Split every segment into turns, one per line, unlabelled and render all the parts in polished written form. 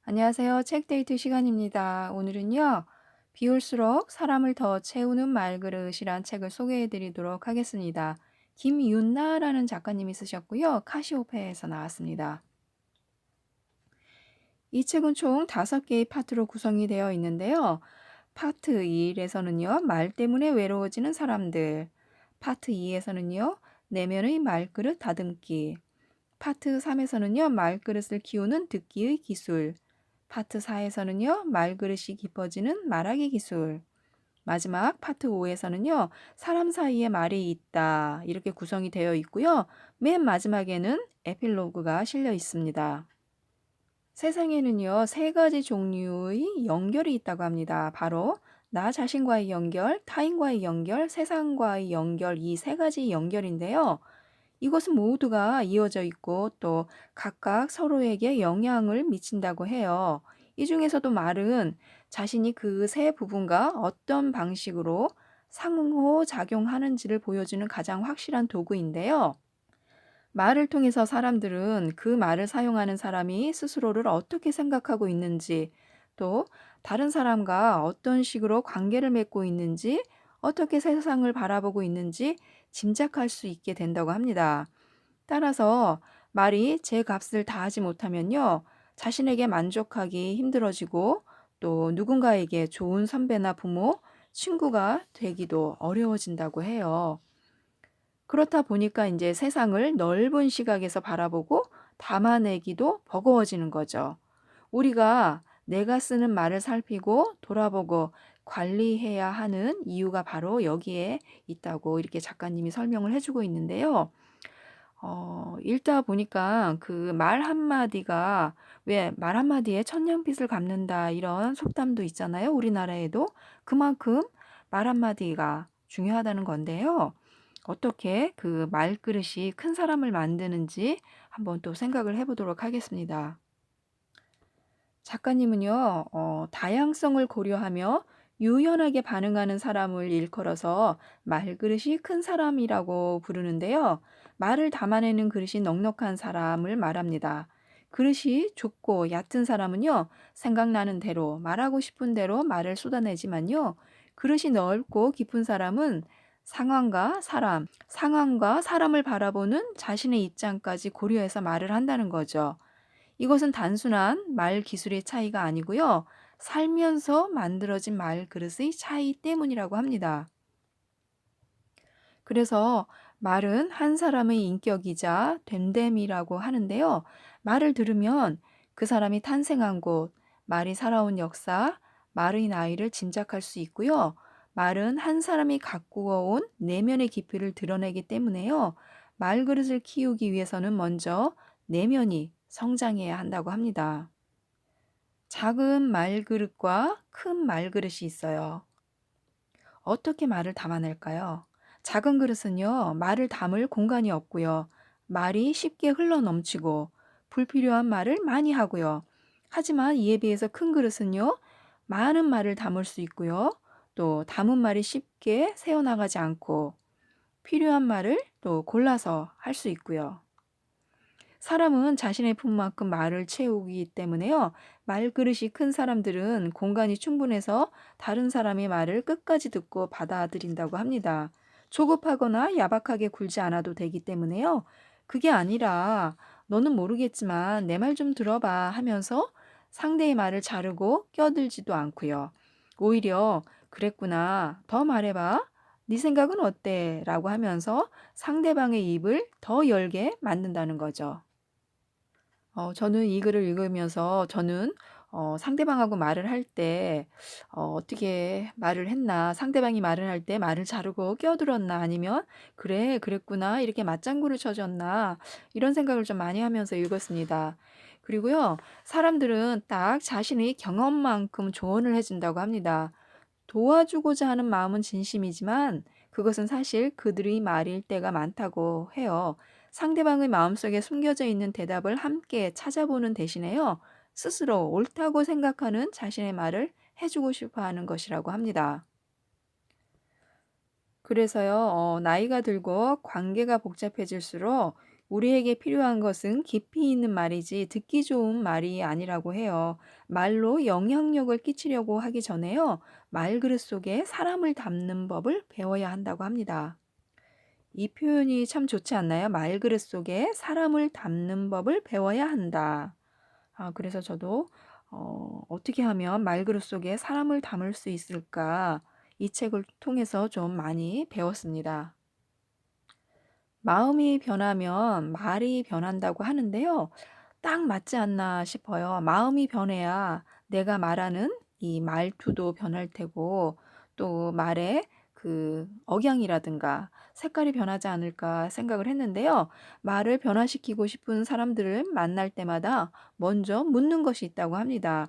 안녕하세요. 책데이트 시간입니다. 오늘은요, 비올수록 사람을 더 채우는 말그릇이란 책을 소개해 드리도록 하겠습니다. 김윤나라는 작가님이 쓰셨고요. 카시오페아에서 나왔습니다. 이 책은 총 5개의 파트로 구성이 되어 있는데요. 파트 1에서는요, 말 때문에 외로워지는 사람들. 파트 2에서는요, 내면의 말그릇 다듬기. 파트 3에서는요, 말그릇을 키우는 듣기의 기술. 파트 4에서는요, 말그릇이 깊어지는 말하기 기술. 마지막 파트 5에서는요, 사람 사이에 말이 있다. 이렇게 구성이 되어 있고요. 맨 마지막에는 에필로그가 실려 있습니다. 세상에는요, 3가지 종류의 연결이 있다고 합니다. 바로 나 자신과의 연결, 타인과의 연결, 세상과의 연결, 이 3가지 연결인데요. 이것은 모두가 이어져 있고 또 각각 서로에게 영향을 미친다고 해요. 이 중에서도 말은 자신이 그 세 부분과 어떤 방식으로 상호작용하는지를 보여주는 가장 확실한 도구인데요. 말을 통해서 사람들은 그 말을 사용하는 사람이 스스로를 어떻게 생각하고 있는지, 또 다른 사람과 어떤 식으로 관계를 맺고 있는지, 어떻게 세상을 바라보고 있는지 짐작할 수 있게 된다고 합니다. 따라서 말이 제 값을 다하지 못하면요, 자신에게 만족하기 힘들어지고 또 누군가에게 좋은 선배나 부모, 친구가 되기도 어려워진다고 해요. 그렇다 보니까 이제 세상을 넓은 시각에서 바라보고 담아내기도 버거워지는 거죠. 우리가 내가 쓰는 말을 살피고 돌아보고 관리해야 하는 이유가 바로 여기에 있다고 이렇게 작가님이 설명을 해주고 있는데요. 읽다 보니까 그 말 한마디가 왜 말 한마디에 천냥빚을 갚는다 이런 속담도 있잖아요. 우리나라에도 그만큼 말 한마디가 중요하다는 건데요. 어떻게 그 말그릇이 큰 사람을 만드는지 한번 또 생각을 해보도록 하겠습니다. 작가님은요, 다양성을 고려하며 유연하게 반응하는 사람을 일컬어서 말그릇이 큰 사람이라고 부르는데요. 말을 담아내는 그릇이 넉넉한 사람을 말합니다. 그릇이 좁고 얕은 사람은요, 생각나는 대로, 말하고 싶은 대로 말을 쏟아내지만요, 그릇이 넓고 깊은 사람은 상황과 사람을 바라보는 자신의 입장까지 고려해서 말을 한다는 거죠. 이것은 단순한 말 기술의 차이가 아니고요. 살면서 만들어진 말 그릇의 차이 때문이라고 합니다. 그래서 말은 한 사람의 인격이자 됨됨이라고 하는데요. 말을 들으면 그 사람이 탄생한 곳, 말이 살아온 역사, 말의 나이를 짐작할 수 있고요. 말은 한 사람이 가꾸어 온 내면의 깊이를 드러내기 때문에요. 말그릇을 키우기 위해서는 먼저 내면이 성장해야 한다고 합니다. 작은 말그릇과 큰 말그릇이 있어요. 어떻게 말을 담아낼까요? 작은 그릇은요, 말을 담을 공간이 없고요. 말이 쉽게 흘러 넘치고 불필요한 말을 많이 하고요. 하지만 이에 비해서 큰 그릇은요, 많은 말을 담을 수 있고요. 또 담은 말이 쉽게 새어나가지 않고 필요한 말을 또 골라서 할 수 있고요. 사람은 자신의 품만큼 말을 채우기 때문에요. 말그릇이 큰 사람들은 공간이 충분해서 다른 사람의 말을 끝까지 듣고 받아들인다고 합니다. 조급하거나 야박하게 굴지 않아도 되기 때문에요. 그게 아니라 너는 모르겠지만 내 말 좀 들어봐 하면서 상대의 말을 자르고 껴들지도 않고요. 오히려 그랬구나. 더 말해봐. 네 생각은 어때? 라고 하면서 상대방의 입을 더 열게 만든다는 거죠. 저는 이 글을 읽으면서 저는 상대방하고 말을 할 때 어떻게 말을 했나, 상대방이 말을 할 때 말을 자르고 끼어들었나, 아니면 '그래, 그랬구나. 이렇게 맞장구를 쳐 줬나.' 이런 생각을 좀 많이 하면서 읽었습니다. 그리고요, 사람들은 딱 자신의 경험만큼 조언을 해 준다고 합니다. 도와주고자 하는 마음은 진심이지만 그것은 사실 그들의 말일 때가 많다고 해요. 상대방의 마음속에 숨겨져 있는 대답을 함께 찾아보는 대신에요. 스스로 옳다고 생각하는 자신의 말을 해주고 싶어 하는 것이라고 합니다. 그래서요, 나이가 들고 관계가 복잡해질수록 우리에게 필요한 것은 깊이 있는 말이지 듣기 좋은 말이 아니라고 해요. 말로 영향력을 끼치려고 하기 전에요. 말그릇 속에 사람을 담는 법을 배워야 한다고 합니다. 이 표현이 참 좋지 않나요? 말그릇 속에 사람을 담는 법을 배워야 한다. 그래서 저도 어떻게 하면 말그릇 속에 사람을 담을 수 있을까? 이 책을 통해서 좀 많이 배웠습니다. 마음이 변하면 말이 변한다고 하는데요. 딱 맞지 않나 싶어요. 마음이 변해야 내가 말하는 이 말투도 변할 테고 또 말의 그 억양이라든가 색깔이 변하지 않을까 생각을 했는데요. 말을 변화시키고 싶은 사람들을 만날 때마다 먼저 묻는 것이 있다고 합니다.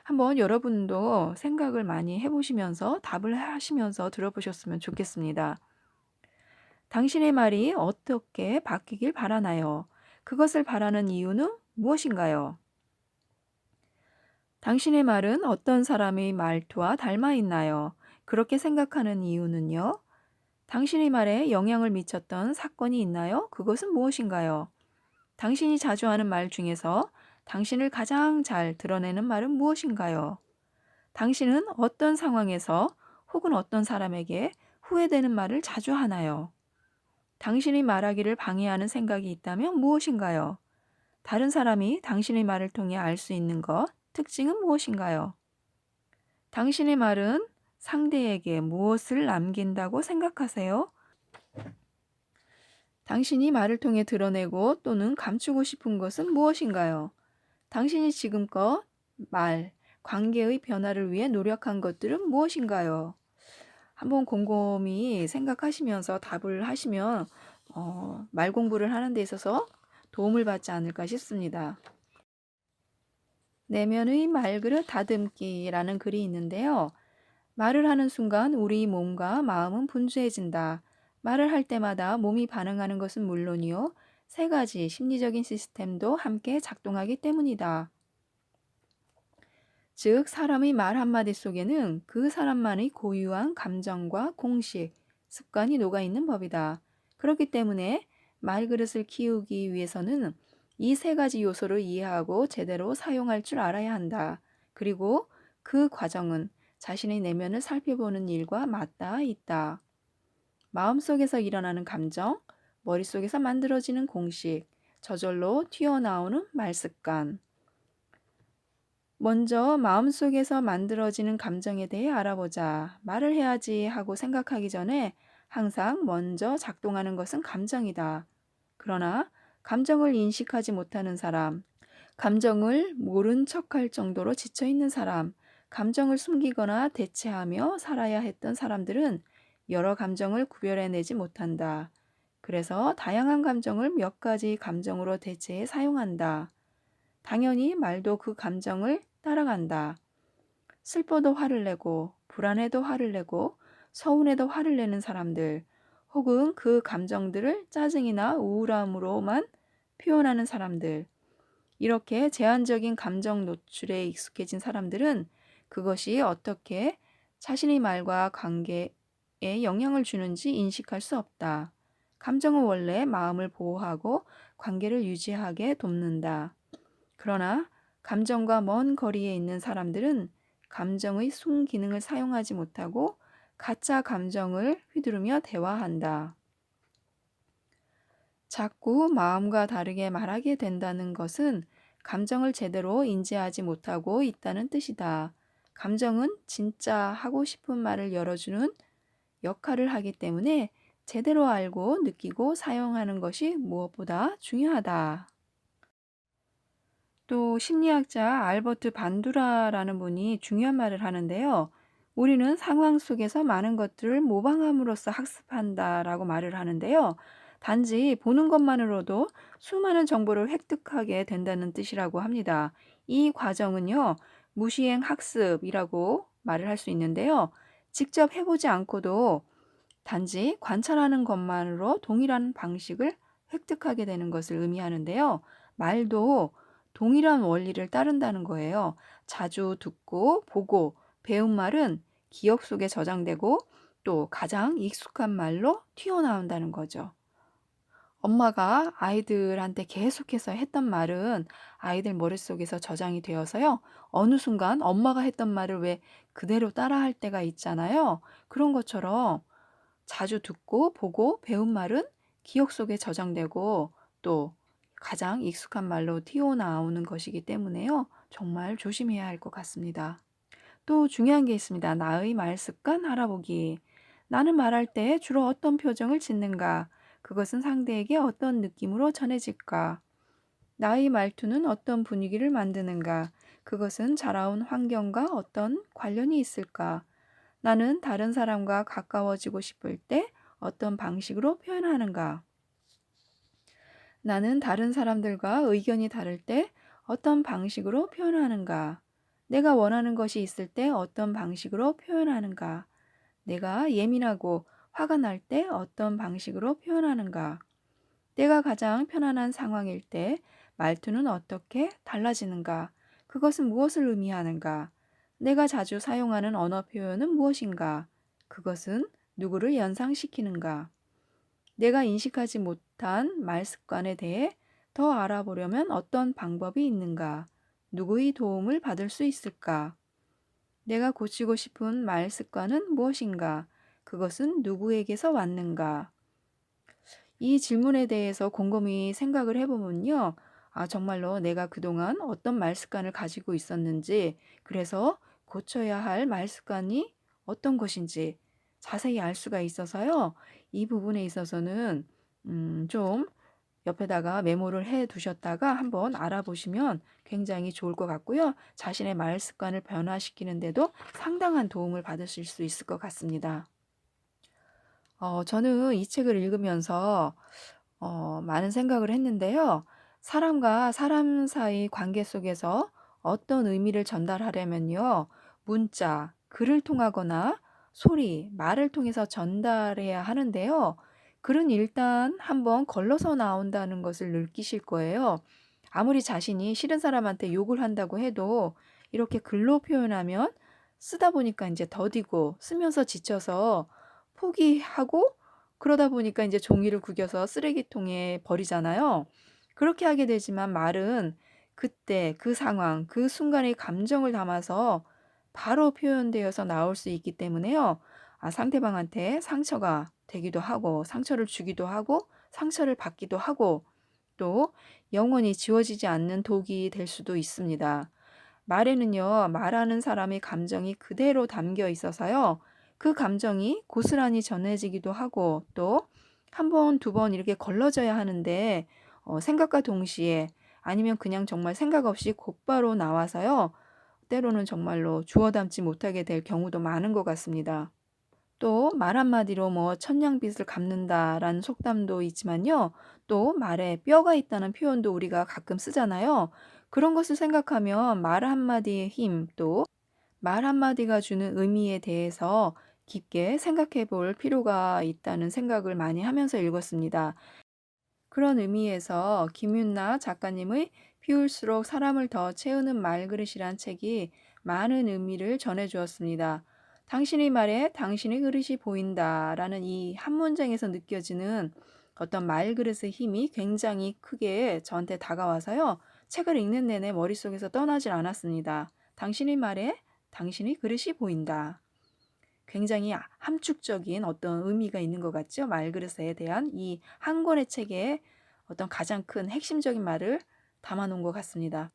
한번 여러분도 생각을 많이 해보시면서 답을 하시면서 들어보셨으면 좋겠습니다. 당신의 말이 어떻게 바뀌길 바라나요? 그것을 바라는 이유는 무엇인가요? 당신의 말은 어떤 사람의 말투와 닮아 있나요? 그렇게 생각하는 이유는요? 당신의 말에 영향을 미쳤던 사건이 있나요? 그것은 무엇인가요? 당신이 자주 하는 말 중에서 당신을 가장 잘 드러내는 말은 무엇인가요? 당신은 어떤 상황에서 혹은 어떤 사람에게 후회되는 말을 자주 하나요? 당신이 말하기를 방해하는 생각이 있다면 무엇인가요? 다른 사람이 당신의 말을 통해 알 수 있는 것, 특징은 무엇인가요? 당신의 말은 상대에게 무엇을 남긴다고 생각하세요? 당신이 말을 통해 드러내고 또는 감추고 싶은 것은 무엇인가요? 당신이 지금껏 말, 관계의 변화를 위해 노력한 것들은 무엇인가요? 한번 곰곰이 생각하시면서 답을 하시면 말 공부를 하는 데 있어서 도움을 받지 않을까 싶습니다. 내면의 말그릇 다듬기라는 글이 있는데요. 말을 하는 순간 우리 몸과 마음은 분주해진다. 말을 할 때마다 몸이 반응하는 것은 물론이요. 세 가지 심리적인 시스템도 함께 작동하기 때문이다. 즉, 사람의 말 한마디 속에는 그 사람만의 고유한 감정과 공식, 습관이 녹아있는 법이다. 그렇기 때문에 말그릇을 키우기 위해서는 이 세 가지 요소를 이해하고 제대로 사용할 줄 알아야 한다. 그리고 그 과정은 자신의 내면을 살펴보는 일과 맞닿아 있다. 마음속에서 일어나는 감정, 머릿속에서 만들어지는 공식, 저절로 튀어나오는 말습관. 먼저 마음속에서 만들어지는 감정에 대해 알아보자. 말을 해야지 하고 생각하기 전에 항상 먼저 작동하는 것은 감정이다. 그러나 감정을 인식하지 못하는 사람, 감정을 모른 척할 정도로 지쳐있는 사람, 감정을 숨기거나 대체하며 살아야 했던 사람들은 여러 감정을 구별해내지 못한다. 그래서 다양한 감정을 몇 가지 감정으로 대체해 사용한다. 당연히 말도 그 감정을 따라간다. 슬퍼도 화를 내고, 불안해도 화를 내고, 서운해도 화를 내는 사람들, 혹은 그 감정들을 짜증이나 우울함으로만 표현하는 사람들, 이렇게 제한적인 감정 노출에 익숙해진 사람들은 그것이 어떻게 자신의 말과 관계에 영향을 주는지 인식할 수 없다. 감정은 원래 마음을 보호하고 관계를 유지하게 돕는다. 그러나 감정과 먼 거리에 있는 사람들은 감정의 순기능을 사용하지 못하고 가짜 감정을 휘두르며 대화한다. 자꾸 마음과 다르게 말하게 된다는 것은 감정을 제대로 인지하지 못하고 있다는 뜻이다. 감정은 진짜 하고 싶은 말을 열어주는 역할을 하기 때문에 제대로 알고 느끼고 사용하는 것이 무엇보다 중요하다. 또 심리학자 알버트 반두라라는 분이 중요한 말을 하는데요. 우리는 상황 속에서 많은 것들을 모방함으로써 학습한다라고 말을 하는데요. 단지 보는 것만으로도 수많은 정보를 획득하게 된다는 뜻이라고 합니다. 이 과정은요, 무시행 학습이라고 말을 할 수 있는데요. 직접 해보지 않고도 단지 관찰하는 것만으로 동일한 방식을 획득하게 되는 것을 의미하는데요. 말도 동일한 원리를 따른다는 거예요. 자주 듣고 보고 배운 말은 기억 속에 저장되고 또 가장 익숙한 말로 튀어나온다는 거죠. 엄마가 아이들한테 계속해서 했던 말은 아이들 머릿속에서 저장이 되어서요. 어느 순간 엄마가 했던 말을 왜 그대로 따라할 때가 있잖아요. 그런 것처럼 자주 듣고 보고 배운 말은 기억 속에 저장되고 또 가장 익숙한 말로 튀어나오는 것이기 때문에요. 정말 조심해야 할 것 같습니다. 또 중요한 게 있습니다. 나의 말 습관 알아보기. 나는 말할 때 주로 어떤 표정을 짓는가? 그것은 상대에게 어떤 느낌으로 전해질까? 나의 말투는 어떤 분위기를 만드는가? 그것은 자라온 환경과 어떤 관련이 있을까? 나는 다른 사람과 가까워지고 싶을 때 어떤 방식으로 표현하는가? 나는 다른 사람들과 의견이 다를 때 어떤 방식으로 표현하는가? 내가 원하는 것이 있을 때 어떤 방식으로 표현하는가? 내가 예민하고 화가 날 때 어떤 방식으로 표현하는가? 내가 가장 편안한 상황일 때 말투는 어떻게 달라지는가? 그것은 무엇을 의미하는가? 내가 자주 사용하는 언어 표현은 무엇인가? 그것은 누구를 연상시키는가? 내가 인식하지 못한 말 습관에 대해 더 알아보려면 어떤 방법이 있는가? 누구의 도움을 받을 수 있을까? 내가 고치고 싶은 말 습관은 무엇인가? 그것은 누구에게서 왔는가? 이 질문에 대해서 곰곰이 생각을 해보면요. 아, 정말로 내가 그동안 어떤 말 습관을 가지고 있었는지, 그래서 고쳐야 할 말 습관이 어떤 것인지 자세히 알 수가 있어서요. 이 부분에 있어서는 좀 옆에다가 메모를 해 두셨다가 한번 알아보시면 굉장히 좋을 것 같고요. 자신의 말 습관을 변화시키는데도 상당한 도움을 받으실 수 있을 것 같습니다. 저는 이 책을 읽으면서 많은 생각을 했는데요. 사람과 사람 사이 관계 속에서 어떤 의미를 전달하려면요. 문자, 글을 통하거나 소리, 말을 통해서 전달해야 하는데요. 글은 일단 한번 걸러서 나온다는 것을 느끼실 거예요. 아무리 자신이 싫은 사람한테 욕을 한다고 해도 이렇게 글로 표현하면 쓰다 보니까 이제 더디고 쓰면서 지쳐서 포기하고 그러다 보니까 이제 종이를 구겨서 쓰레기통에 버리잖아요. 그렇게 하게 되지만 말은 그때 그 상황, 그 순간의 감정을 담아서 바로 표현되어서 나올 수 있기 때문에요. 아, 상대방한테 상처가 되기도 하고 상처를 주기도 하고 상처를 받기도 하고 또 영원히 지워지지 않는 독이 될 수도 있습니다. 말에는요, 말하는 사람의 감정이 그대로 담겨 있어서요, 그 감정이 고스란히 전해지기도 하고 또 한 번, 두 번 이렇게 걸러져야 하는데 생각과 동시에 아니면 그냥 정말 생각 없이 곧바로 나와서요, 때로는 정말로 주워 담지 못하게 될 경우도 많은 것 같습니다. 또 말 한마디로 뭐 천냥빚을 갚는다라는 속담도 있지만요. 또 말에 뼈가 있다는 표현도 우리가 가끔 쓰잖아요. 그런 것을 생각하면 말 한마디의 힘, 또 말 한마디가 주는 의미에 대해서 깊게 생각해 볼 필요가 있다는 생각을 많이 하면서 읽었습니다. 그런 의미에서 김윤나 작가님의 피울수록 사람을 더 채우는 말그릇이란 책이 많은 의미를 전해 주었습니다. 당신의 말에 당신의 그릇이 보인다라는 이 한 문장에서 느껴지는 어떤 말그릇의 힘이 굉장히 크게 저한테 다가와서요. 책을 읽는 내내 머릿속에서 떠나질 않았습니다. 당신의 말에 당신의 그릇이 보인다. 굉장히 함축적인 어떤 의미가 있는 것 같죠. 말그릇에 대한 이 한 권의 책에 어떤 가장 큰 핵심적인 말을 담아 놓은 것 같습니다.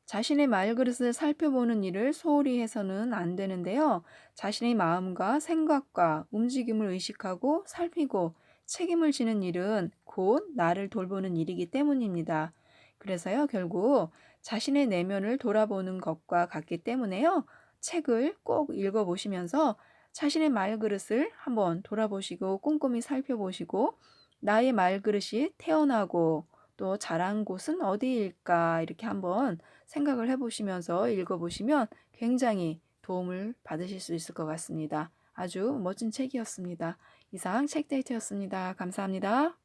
자신의 말그릇을 살펴보는 일을 소홀히 해서는 안 되는데요. 자신의 마음과 생각과 움직임을 의식하고 살피고 책임을 지는 일은 곧 나를 돌보는 일이기 때문입니다. 그래서요, 결국 자신의 내면을 돌아보는 것과 같기 때문에요. 책을 꼭 읽어보시면서 자신의 말그릇을 한번 돌아보시고 꼼꼼히 살펴보시고 나의 말그릇이 태어나고 또 자란 곳은 어디일까 이렇게 한번 생각을 해보시면서 읽어보시면 굉장히 도움을 받으실 수 있을 것 같습니다. 아주 멋진 책이었습니다. 이상 책데이트였습니다. 감사합니다.